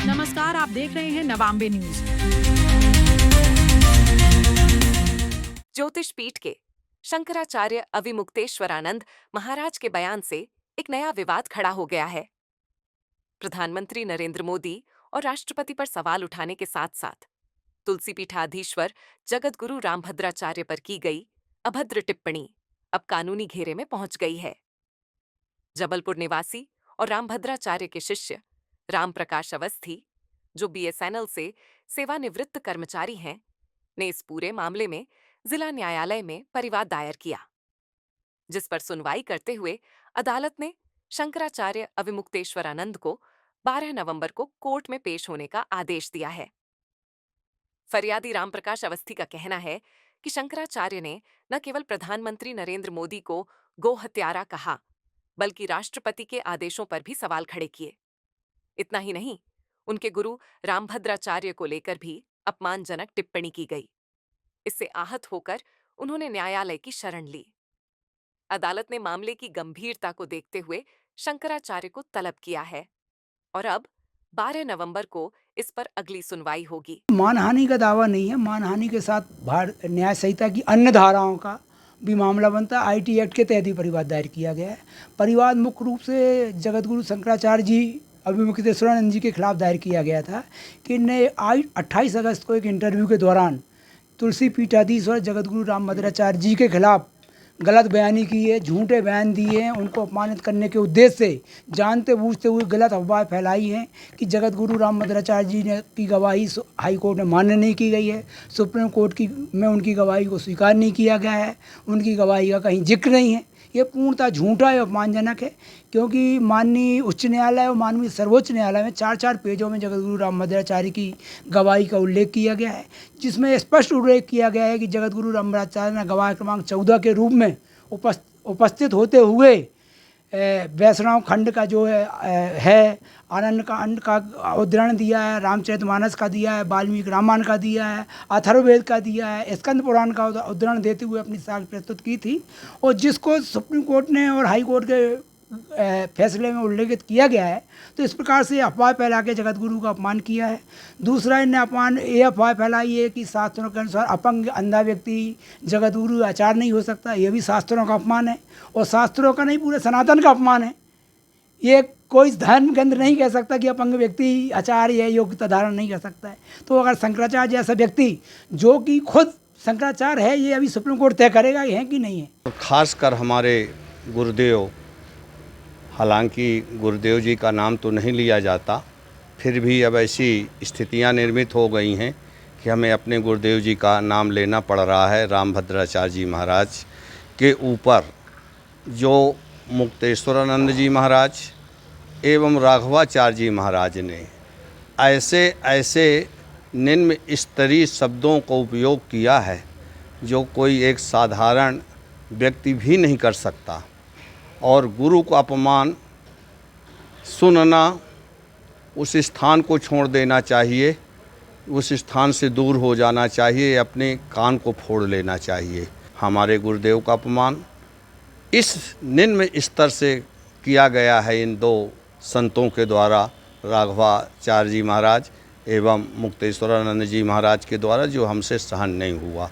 नमस्कार, आप देख रहे हैं नवांबे न्यूज। ज्योतिष पीठ के शंकराचार्य अविमुक्तेश्वरानंद महाराज के बयान से एक नया विवाद खड़ा हो गया है। प्रधानमंत्री नरेंद्र मोदी और राष्ट्रपति पर सवाल उठाने के साथ साथ तुलसी पीठाधीश्वर जगतगुरु रामभद्राचार्य पर की गई अभद्र टिप्पणी अब कानूनी घेरे में पहुंच गई है। जबलपुर निवासी और रामभद्राचार्य के शिष्य राम प्रकाश अवस्थी, जो बीएसएनएल से सेवानिवृत्त कर्मचारी हैं, ने इस पूरे मामले में जिला न्यायालय में परिवाद दायर किया, जिस पर सुनवाई करते हुए अदालत ने शंकराचार्य अविमुक्तेश्वरानंद को 12 नवंबर को कोर्ट में पेश होने का आदेश दिया है। फरियादी रामप्रकाश अवस्थी का कहना है कि शंकराचार्य ने न केवल प्रधानमंत्री नरेंद्र मोदी को गो हत्यारा कहा, बल्कि राष्ट्रपति के आदेशों पर भी सवाल खड़े किए। इतना ही नहीं, उनके गुरु रामभद्राचार्य को लेकर भी अपमानजनक टिप्पणी की गई। इससे आहत होकर उन्होंने न्यायालय की शरण ली। अदालत ने मामले की गंभीरता को देखते हुए शंकराचार्य को तलब किया है और अब 12 नवंबर को इस पर अगली सुनवाई होगी। मानहानि का दावा नहीं है। मानहानि के साथ भारत न्याय संहिता की अन्य धाराओं का भी मामला बनता है। आईटी एक्ट के तहत ही परिवाद दायर किया गया है। परिवाद मुख्य रूप से जगतगुरु शंकराचार्य जी अविमुक्तेश्वरानंद जी के खिलाफ दायर किया गया था कि इनने 28 अगस्त को एक इंटरव्यू के दौरान तुलसी पीठाधीश्वर जगतगुरु रामभद्राचार्य जी के खिलाफ गलत बयानी की है, झूठे बयान दिए हैं, उनको अपमानित करने के उद्देश्य से जानते बूझते हुए गलत अफवाह फैलाई हैं कि जगतगुरु रामभद्राचार्य जी ने की गवाही हाई कोर्ट में मान्य नहीं की गई है, सुप्रीम कोर्ट की में उनकी गवाही को स्वीकार नहीं किया गया है, उनकी गवाही का कहीं जिक्र नहीं है। ये पूर्णतः झूठा है, अपमानजनक है, क्योंकि माननीय उच्च न्यायालय और माननीय सर्वोच्च न्यायालय में 4-4 पेजों में जगतगुरु रामभद्राचार्य की गवाही का उल्लेख किया गया है, जिसमें स्पष्ट उल्लेख किया गया है कि जगतगुरु रामभद्राचार्य ने गवाह क्रमांक 14 के रूप में उपस्थित होते हुए वैष्णव खंड का जो है आनंद कांड का उद्धरण दिया है, रामचरितमानस का दिया है, वाल्मीकि रामायण का दिया है, अथर्ववेद का दिया है, स्कंद पुराण का उद्धरण देते हुए अपनी साक्ष्य प्रस्तुत की थी, और जिसको सुप्रीम कोर्ट ने और हाई कोर्ट के फैसले में उल्लेखित किया गया है। तो इस प्रकार से अफवाह फैला के जगतगुरु का अपमान किया है। दूसरा, इन्हें ये अफवाह फैलाई है कि शास्त्रों के अनुसार अपंग अंधा व्यक्ति जगतगुरु आचार्य नहीं हो सकता। ये भी शास्त्रों का अपमान है, और शास्त्रों का नहीं, पूरे सनातन का अपमान है। ये कोई धर्म केंद्र नहीं कह सकता कि अपंग व्यक्ति आचार्य है, योग्यता धारण नहीं कर सकता है। तो अगर शंकराचार्य जैसा व्यक्ति, जो कि खुद शंकराचार्य है, ये अभी सुप्रीम कोर्ट तय करेगा है कि नहीं है। खासकर हमारे गुरुदेव, हालांकि गुरुदेव जी का नाम तो नहीं लिया जाता, फिर भी अब ऐसी स्थितियां निर्मित हो गई हैं कि हमें अपने गुरुदेव जी का नाम लेना पड़ रहा है। रामभद्राचार्य जी महाराज के ऊपर जो मुक्तेश्वरानंद जी महाराज एवं राघवाचार्य जी महाराज ने ऐसे निम्न स्तरीय शब्दों का उपयोग किया है जो कोई एक साधारण व्यक्ति भी नहीं कर सकता। और गुरु को अपमान सुनना, उस स्थान को छोड़ देना चाहिए, उस स्थान से दूर हो जाना चाहिए, अपने कान को फोड़ लेना चाहिए। हमारे गुरुदेव का अपमान इस निम्न स्तर से किया गया है इन दो संतों के द्वारा, राघवाचार्य जी महाराज एवं मुक्तेश्वरानंद जी महाराज के द्वारा, जो हमसे सहन नहीं हुआ।